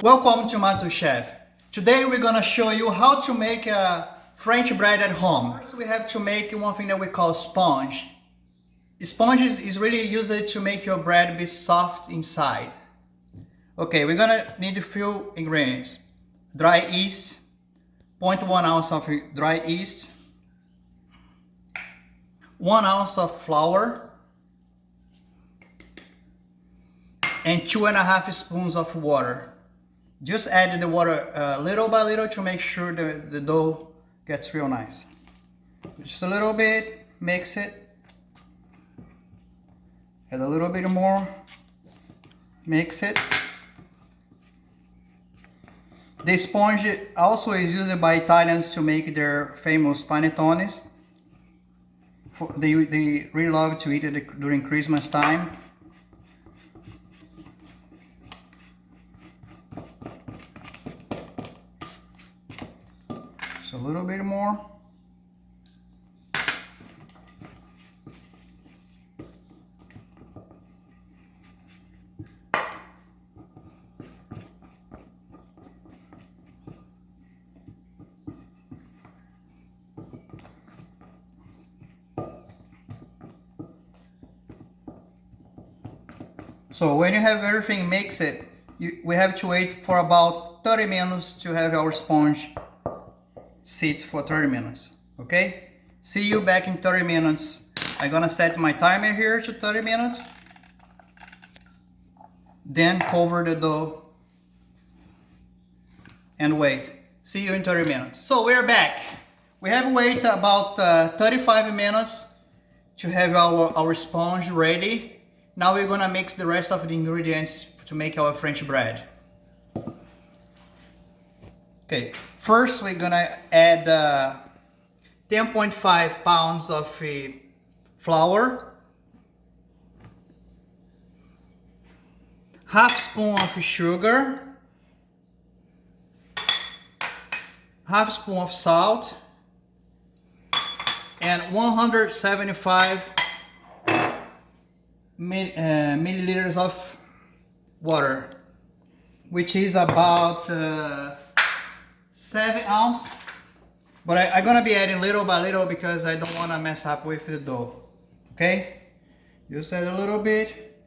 Welcome to Untitled Chef. Today we're gonna show you how to make a French bread at home. First we have to make one thing that we call sponge. Sponge is really used to make your bread be soft inside. Okay, we're gonna need a few ingredients. Dry yeast, 0.1 ounce of dry yeast, 1 ounce of flour, and 2.5 spoons of water. Just add the water little by little to make sure the dough gets real nice. Just a little bit, mix it. Add a little bit more, mix it. The sponge also is used by Italians to make their famous panettones. They really love to eat it during Christmas time. Just a little bit more. So when you have everything mixed, we have to wait for about 30 minutes to have our sponge sit for 30 minutes, okay? See you back in 30 minutes. I'm gonna set my timer here to 30 minutes. Then cover the dough and wait. See you in 30 minutes. So we're back. We have waited about 35 minutes to have our sponge ready. Now we're gonna mix the rest of the ingredients to make our French bread. Okay, first we're gonna add 10.5 pounds of flour, half spoon of sugar, half spoon of salt, and 175 milliliters of water, which is about 7 ounces, but I'm gonna be adding little by little because I don't want to mess up with the dough. Okay, just add a little bit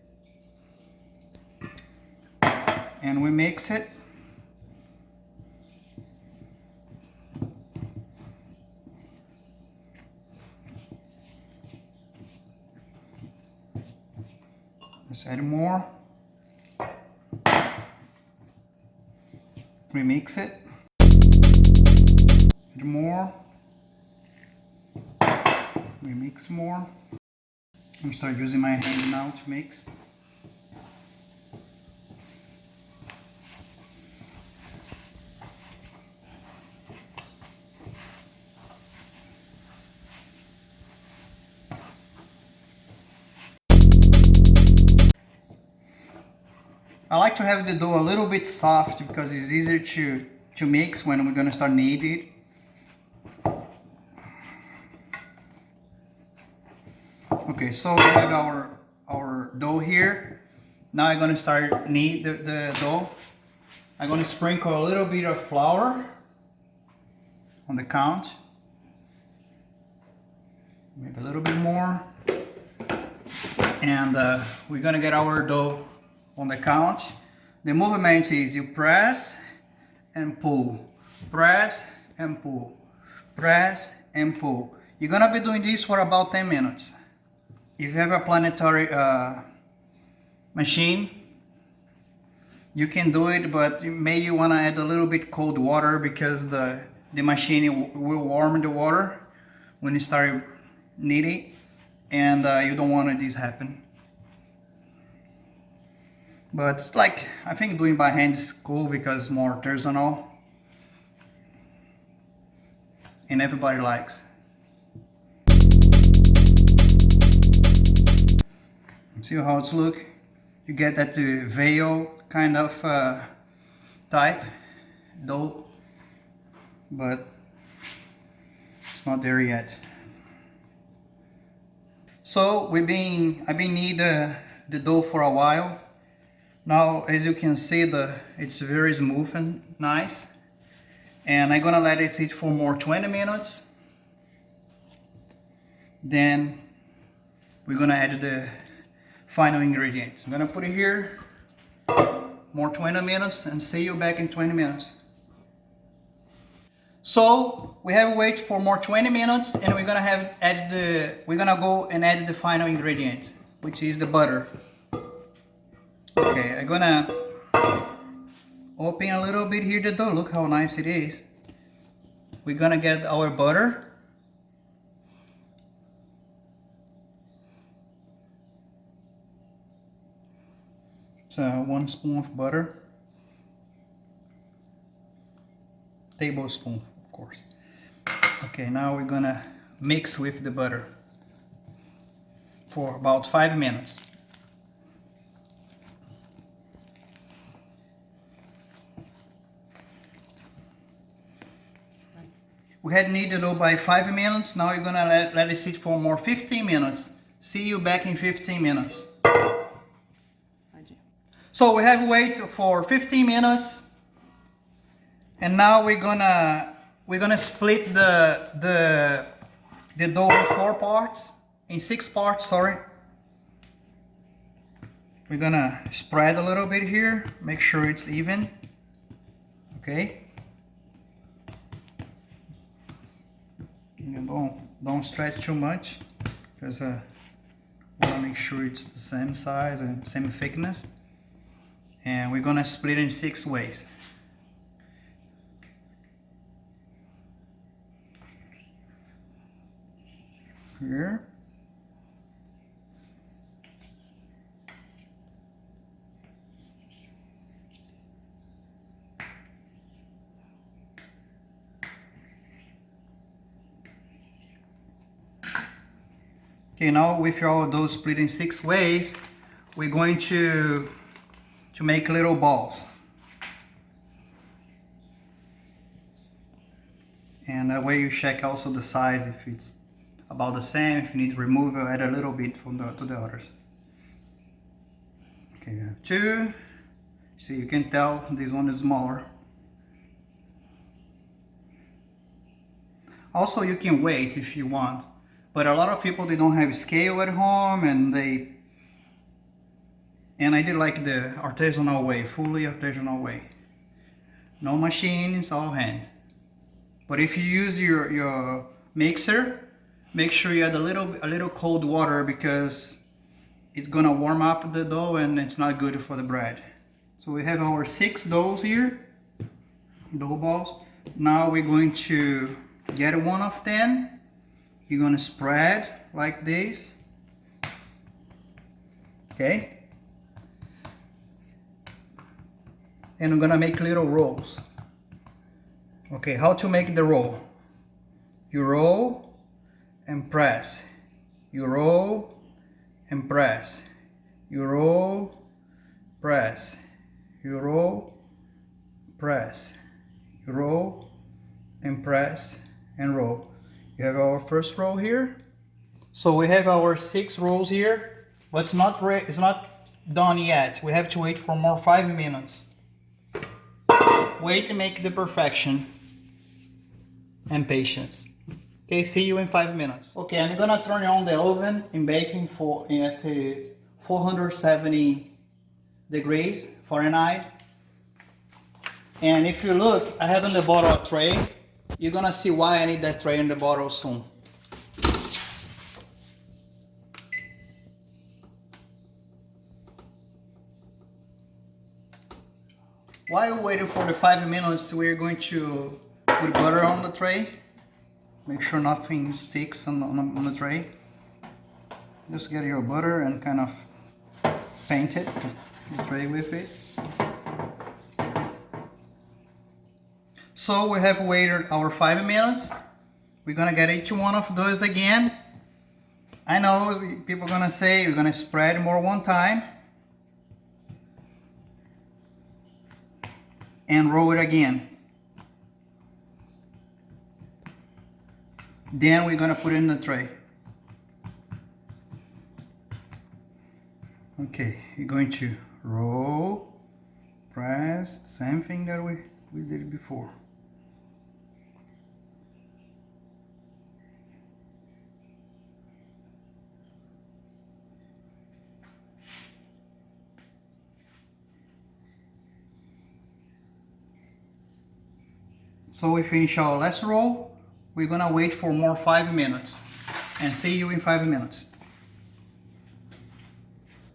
and we mix it. Let's add more. We mix it. Add more. We mix more. I'm gonna start using my hand now to mix. I like to have the dough a little bit soft because it's easier to mix when we're gonna start kneading it. Okay, so we have our dough here. Now I'm gonna start knead the dough. I'm gonna sprinkle a little bit of flour on the count. Maybe a little bit more. And we're gonna get our dough on the count. The movement is you press and pull, press and pull, press and pull. You're gonna be doing this for about 10 minutes. If you have a planetary machine, you can do it, but maybe you wanna add a little bit cold water because the machine will warm the water when you start kneading, and you don't want this happen. But it's like, I think doing by hand is cool because it's more artisanal and everybody likes. See how it's look? You get that veil kind of type dough, but it's not there yet. So I've been kneading the dough for a while. Now, as you can see, it's very smooth and nice. And I'm gonna let it sit for more 20 minutes. Then we're gonna add the final ingredients. I'm gonna put it here, more 20 minutes, and see you back in 20 minutes. So we have wait for more 20 minutes, and we're gonna go and add the final ingredient, which is the butter. Okay, I'm gonna open a little bit here the dough. Look how nice it is. We're gonna get our butter. It's 1 spoon of butter. Tablespoon, of course. Okay, now we're gonna mix with the butter for about 5 minutes. We had kneaded dough by 5 minutes. Now you're gonna let it sit for more 15 minutes. See you back in 15 minutes. So we have waited for 15 minutes, and now we're gonna split the dough in 6 parts. Sorry. We're gonna spread a little bit here, make sure it's even. Okay. Don't stretch too much, because we want to make sure it's the same size and same thickness. And we're gonna split it in 6 ways. Here. Okay, now with all those split in 6 ways, we're going to make little balls. And that way you check also the size, if it's about the same. If you need to remove, add a little bit to the others. Okay, we have 2. So you can tell this one is smaller. Also, you can wait if you want, but a lot of people, they don't have scale at home, and I did like the artisanal way, fully artisanal way. No machines, all hand. But if you use your mixer, make sure you add a little cold water, because it's gonna warm up the dough and it's not good for the bread. So we have our 6 doughs here, dough balls. Now we're going to get one of them. You're gonna spread like this. Okay. And I'm gonna make little rolls. Okay, how to make the roll? You roll and press. You roll and press. You roll, press. You roll, press. You roll and press and roll. You have our first roll here. So we have our 6 rolls here, but it's not done yet. We have to wait for more 5 minutes. Wait to make the perfection and patience. Okay, see you in 5 minutes. Okay, I'm gonna turn on the oven and baking at 470 degrees Fahrenheit. And if you look, I have in the bottom a tray. You're gonna see why I need that tray in the bottle soon. While waiting for the 5 minutes, we're going to put butter on the tray. Make sure nothing sticks on the tray. Just get your butter and kind of paint it, the tray with it. So we have waited our 5 minutes. We're gonna get each one of those again. I know people are gonna say we're gonna spread more one time and roll it again. Then we're gonna put it in the tray. Okay, you're going to roll, press, same thing that we did before. So we finish our last roll. We're gonna wait for more 5 minutes and see you in 5 minutes.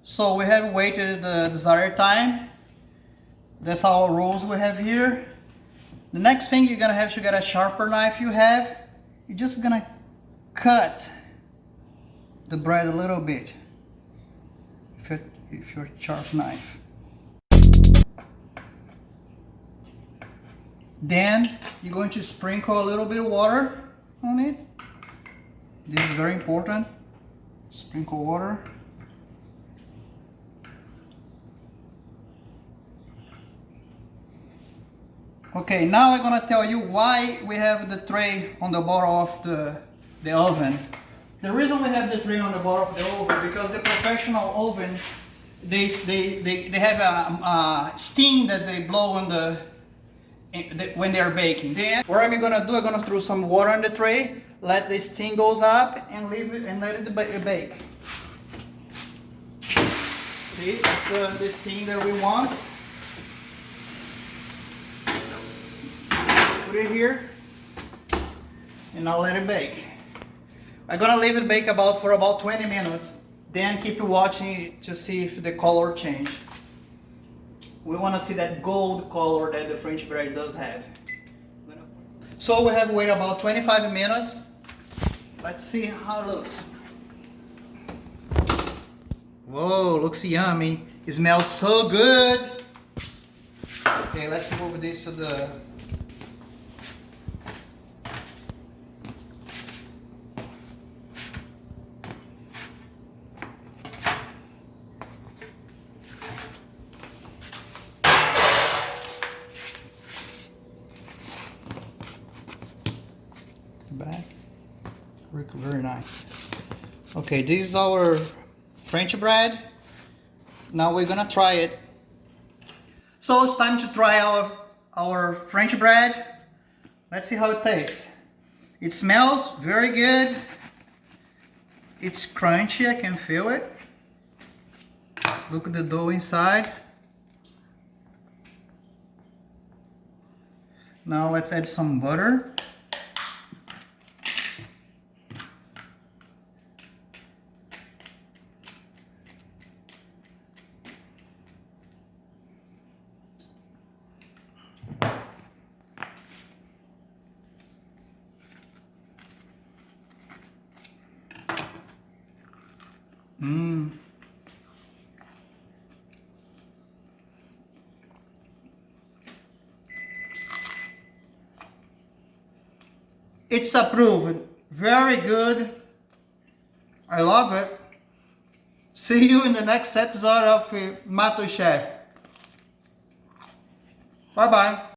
So we have waited the desired time. That's our rolls we have here. The next thing you're gonna have to get a sharper knife you have. You're just gonna cut the bread a little bit if your sharp knife. Then you're going to sprinkle a little bit of water on it. This is very important. Sprinkle water. Okay, now I'm gonna tell you why we have the tray on the bottom of the oven. The reason we have the tray on the bottom of the oven because the professional ovens they have a steam that they blow on when they are baking. Then what I'm gonna do, I'm gonna throw some water on the tray, let the steam goes up, and leave it and let it bake. See, that's the steam that we want. Put it here, and now let it bake. I'm gonna leave it bake for about 20 minutes. Then keep watching to see if the color change. We want to see that gold color that the French bread does have. So we have waited about 25 minutes. Let's see how it looks. Whoa, looks yummy. It smells so good. Okay, let's move this to the back. Very nice. Okay, this is our French bread. Now we're gonna try it. So it's time to try our French bread. Let's see how it tastes. It smells very good. It's crunchy, I can feel it. Look at the dough inside. Now let's add some butter. It's approved. Very good. I love it. See you in the next episode of Untitled Chapter. Bye bye.